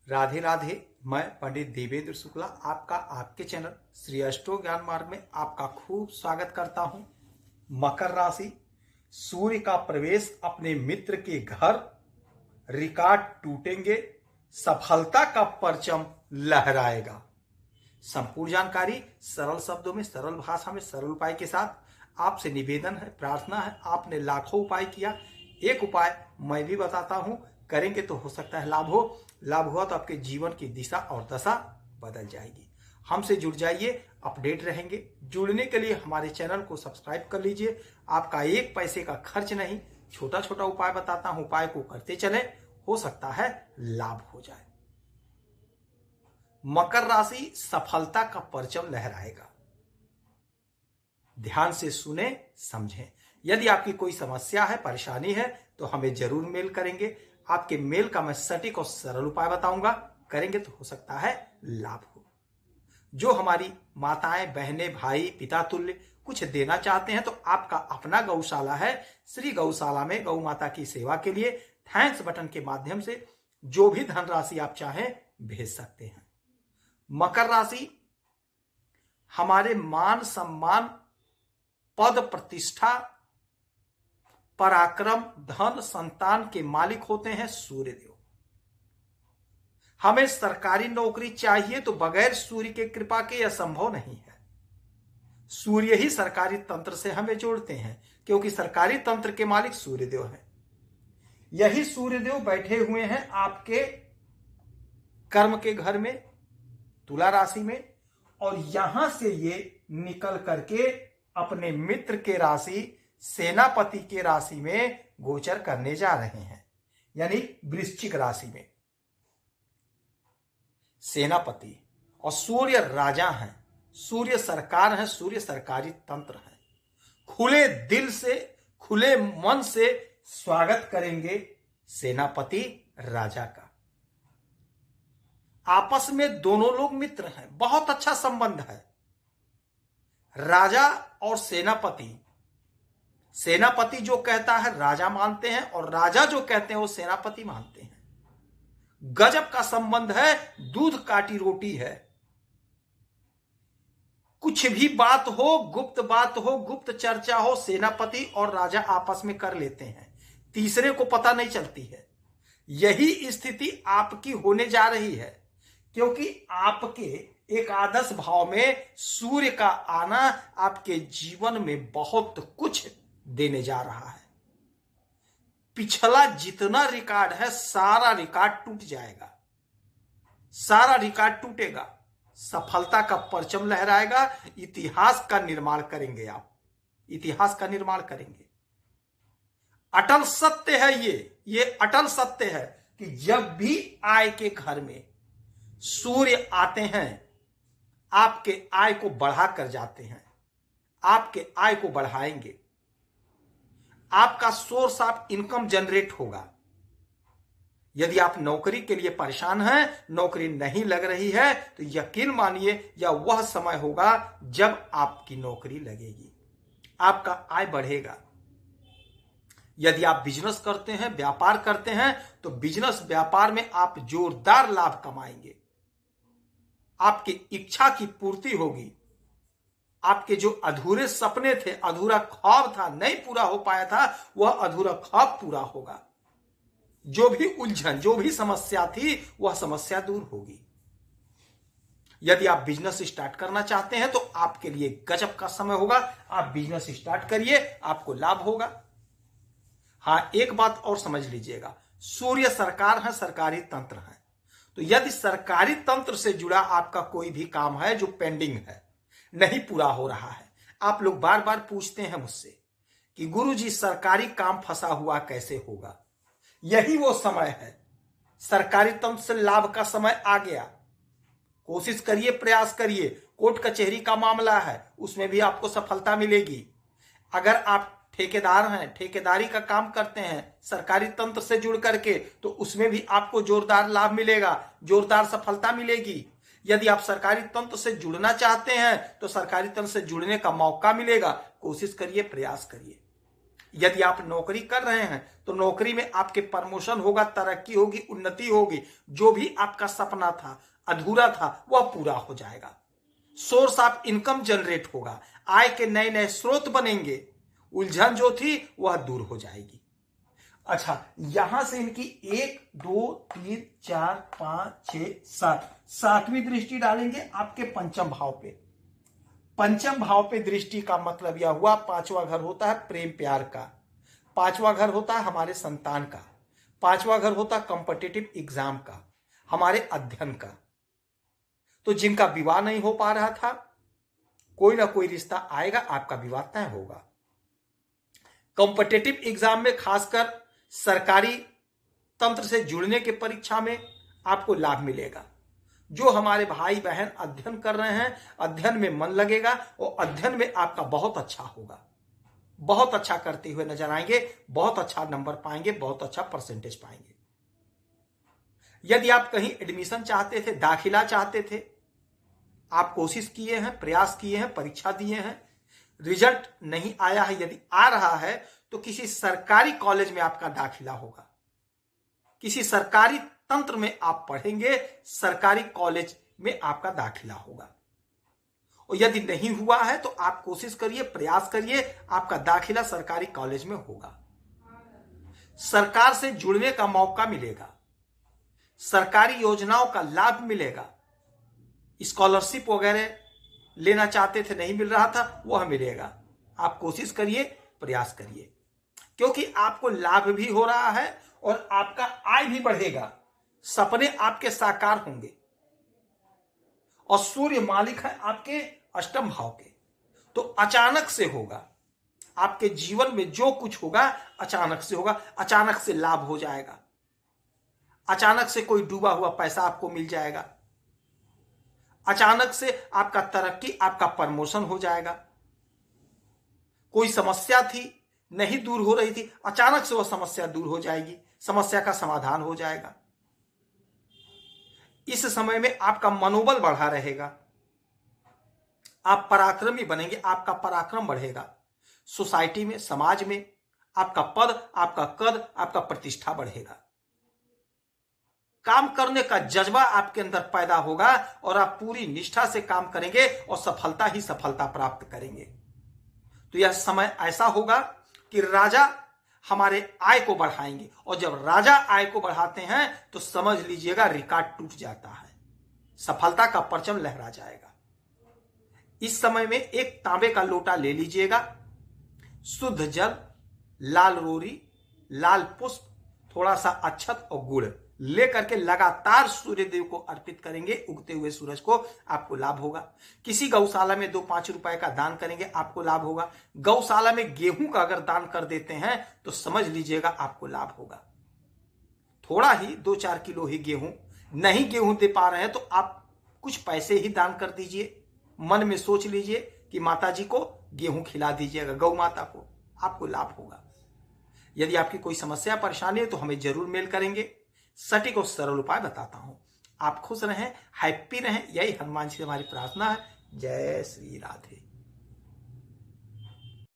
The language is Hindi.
राधे राधे। मैं पंडित देवेंद्र शुक्ला आपका आपके चैनल श्री अष्टो ज्ञान मार्ग में आपका खूब स्वागत करता हूं। मकर राशि, सूर्य का प्रवेश अपने मित्र के घर, रिकॉर्ड टूटेंगे, सफलता का परचम लहराएगा। संपूर्ण जानकारी सरल शब्दों में, सरल भाषा में, सरल उपाय के साथ आपसे निवेदन है, प्रार्थना है। आपने लाखों उपाय किया, एक उपाय मैं भी बताता हूं, करेंगे तो हो सकता है लाभ हो। लाभ हुआ तो आपके जीवन की दिशा और दशा बदल जाएगी। हमसे जुड़ जाइए, अपडेट रहेंगे। जुड़ने के लिए हमारे चैनल को सब्सक्राइब कर लीजिए। आपका एक पैसे का खर्च नहीं, छोटा छोटा उपाय बताता हूं, उपाय को करते चले, हो सकता है लाभ हो जाए। मकर राशि, सफलता का परचम लहराएगा। ध्यान से सुने, समझें। यदि आपकी कोई समस्या है, परेशानी है तो हमें जरूर मेल करेंगे। आपके मेल का मैं सटीक और सरल उपाय बताऊंगा, करेंगे तो हो सकता है लाभ हो। जो हमारी माताएं, बहनें, भाई, पिता तुल्य कुछ देना चाहते हैं तो आपका अपना गौशाला है। श्री गौशाला में गौ माता की सेवा के लिए थैंक्स बटन के माध्यम से जो भी धनराशि आप चाहें भेज सकते हैं। मकर राशि, हमारे मान सम्मान, पद प्रतिष्ठा, पराक्रम, धन, संतान के मालिक होते हैं सूर्यदेव। हमें सरकारी नौकरी चाहिए तो बगैर सूर्य के कृपा के यह संभव नहीं है। सूर्य ही सरकारी तंत्र से हमें जोड़ते हैं, क्योंकि सरकारी तंत्र के मालिक सूर्यदेव हैं। यही सूर्यदेव बैठे हुए हैं आपके कर्म के घर में, तुला राशि में, और यहां से ये निकल करके अपने मित्र के राशि सेनापति के राशि में गोचर करने जा रहे हैं, यानी वृश्चिक राशि में। सेनापति और सूर्य राजा हैं, सूर्य सरकार है, सूर्य सरकारी तंत्र है। खुले दिल से, खुले मन से स्वागत करेंगे सेनापति राजा का। आपस में दोनों लोग मित्र हैं, बहुत अच्छा संबंध है। राजा और सेनापति, सेनापति जो कहता है राजा मानते हैं, और राजा जो कहते हैं वो सेनापति मानते हैं। गजब का संबंध है, दूध काटी रोटी है। कुछ भी बात हो, गुप्त बात हो, गुप्त चर्चा हो, सेनापति और राजा आपस में कर लेते हैं, तीसरे को पता नहीं चलती है। यही स्थिति आपकी होने जा रही है, क्योंकि आपके एकादश भाव में सूर्य का आना आपके जीवन में बहुत कुछ देने जा रहा है। पिछला जितना रिकॉर्ड है सारा रिकॉर्ड टूट जाएगा, सारा रिकॉर्ड टूटेगा, सफलता का परचम लहराएगा। इतिहास का निर्माण करेंगे आप, इतिहास का निर्माण करेंगे। अटल सत्य है ये अटल सत्य है कि जब भी आय के घर में सूर्य आते हैं, आपके आय को बढ़ा कर जाते हैं, आपके आय को बढ़ाएंगे। आपका सोर्स ऑफ इनकम जनरेट होगा। यदि आप नौकरी के लिए परेशान हैं, नौकरी नहीं लग रही है, तो यकीन मानिए यह वह समय होगा जब आपकी नौकरी लगेगी, आपका आय बढ़ेगा। यदि आप बिजनेस करते हैं, व्यापार करते हैं, तो बिजनेस व्यापार में आप जोरदार लाभ कमाएंगे। आपकी इच्छा की पूर्ति होगी। आपके जो अधूरे सपने थे, अधूरा ख्वाब था, नहीं पूरा हो पाया था, वह अधूरा ख्वाब पूरा होगा। जो भी उलझन, जो भी समस्या थी, वह समस्या दूर होगी। यदि आप बिजनेस स्टार्ट करना चाहते हैं तो आपके लिए गजब का समय होगा। आप बिजनेस स्टार्ट करिए, आपको लाभ होगा। हां, एक बात और समझ लीजिएगा, सूर्य सरकार है, सरकारी तंत्र है। तो यदि सरकारी तंत्र से जुड़ा आपका कोई भी काम है जो पेंडिंग है, नहीं पूरा हो रहा है, आप लोग बार बार पूछते हैं मुझसे कि गुरुजी सरकारी काम फंसा हुआ कैसे होगा। यही वो समय है, सरकारी तंत्र से लाभ का समय आ गया। कोशिश करिए, प्रयास करिए। कोर्ट कचहरी का मामला है, उसमें भी आपको सफलता मिलेगी। अगर आप ठेकेदार हैं, ठेकेदारी का काम करते हैं सरकारी तंत्र से जुड़ करके, तो उसमें भी आपको जोरदार लाभ मिलेगा, जोरदार सफलता मिलेगी। यदि आप सरकारी तंत्र से जुड़ना चाहते हैं तो सरकारी तंत्र से जुड़ने का मौका मिलेगा। कोशिश करिए, प्रयास करिए। यदि आप नौकरी कर रहे हैं तो नौकरी में आपके प्रमोशन होगा, तरक्की होगी, उन्नति होगी। जो भी आपका सपना था, अधूरा था, वह पूरा हो जाएगा। सोर्स ऑफ इनकम जनरेट होगा, आय के नए नए स्रोत बनेंगे, उलझन जो थी वह दूर हो जाएगी। अच्छा, यहां से इनकी 1 2 3 4 5 6 7 सातवीं दृष्टि डालेंगे आपके पंचम भाव पे। पंचम भाव पे दृष्टि का मतलब यह हुआ, पांचवा घर होता है प्रेम प्यार का, पांचवा घर होता है हमारे संतान का, पांचवा घर होता है कॉम्पिटिटिव एग्जाम का, हमारे अध्ययन का। तो जिनका विवाह नहीं हो पा रहा था, कोई ना कोई रिश्ता आएगा, आपका विवाह तय होगा। कॉम्पिटिटिव एग्जाम में खासकर सरकारी तंत्र से जुड़ने के परीक्षा में आपको लाभ मिलेगा। जो हमारे भाई बहन अध्ययन कर रहे हैं, अध्ययन में मन लगेगा और अध्ययन में आपका बहुत अच्छा होगा, बहुत अच्छा करते हुए नजर आएंगे, बहुत अच्छा नंबर पाएंगे, बहुत अच्छा परसेंटेज पाएंगे। यदि आप कहीं एडमिशन चाहते थे, दाखिला चाहते थे, आप कोशिश किए हैं, प्रयास किए हैं, परीक्षा दिए हैं, रिजल्ट नहीं आया है, यदि आ रहा है तो किसी सरकारी कॉलेज में आपका दाखिला होगा, किसी सरकारी तंत्र में आप पढ़ेंगे, सरकारी कॉलेज में आपका दाखिला होगा। और यदि नहीं हुआ है तो आप कोशिश करिए, प्रयास करिए, आपका दाखिला सरकारी कॉलेज में होगा। सरकार से जुड़ने का मौका मिलेगा, सरकारी योजनाओं का लाभ मिलेगा, स्कॉलरशिप वगैरह लेना चाहते थे नहीं मिल रहा था, वह मिलेगा। आप कोशिश करिए, प्रयास करिए, क्योंकि आपको लाभ भी हो रहा है और आपका आय भी बढ़ेगा, सपने आपके साकार होंगे। और सूर्य मालिक है आपके अष्टम भाव के, तो अचानक से होगा आपके जीवन में, जो कुछ होगा अचानक से होगा, अचानक से लाभ हो जाएगा, अचानक से कोई डूबा हुआ पैसा आपको मिल जाएगा, अचानक से आपका तरक्की, आपका प्रमोशन हो जाएगा। कोई समस्या थी, नहीं दूर हो रही थी, अचानक से वह समस्या दूर हो जाएगी, समस्या का समाधान हो जाएगा। इस समय में आपका मनोबल बढ़ा रहेगा, आप पराक्रमी बनेंगे, आपका पराक्रम बढ़ेगा। सोसाइटी में, समाज में आपका पद, आपका कद, आपका प्रतिष्ठा बढ़ेगा। काम करने का जज्बा आपके अंदर पैदा होगा और आप पूरी निष्ठा से काम करेंगे और सफलता ही सफलता प्राप्त करेंगे। तो यह समय ऐसा होगा कि राजा हमारे आय को बढ़ाएंगे, और जब राजा आय को बढ़ाते हैं तो समझ लीजिएगा रिकॉर्ड टूट जाता है, सफलता का परचम लहरा जाएगा। इस समय में एक तांबे का लोटा ले लीजिएगा, शुद्ध जल, लाल रोरी, लाल पुष्प, थोड़ा सा अक्षत और गुड़ लेकर के लगातार सूर्य देव को अर्पित करेंगे, उगते हुए सूरज को, आपको लाभ होगा। किसी गौशाला में 2-5 रुपए का दान करेंगे, आपको लाभ होगा। गौशाला में गेहूं का अगर दान कर देते हैं तो समझ लीजिएगा आपको लाभ होगा। थोड़ा ही 2-4 किलो ही गेहूं, नहीं गेहूं दे पा रहे हैं तो आप कुछ पैसे ही दान कर दीजिए, मन में सोच लीजिए कि माता जी को गेहूं खिला दीजिएगा, गौ माता को, आपको लाभ होगा। यदि आपकी कोई समस्या परेशानी है तो हमें जरूर मेल करेंगे, सटीक और सरल उपाय बताता हूं। आप खुश रहें, हैप्पी रहें, यही हनुमान जी से हमारी प्रार्थना है। जय श्री राधे।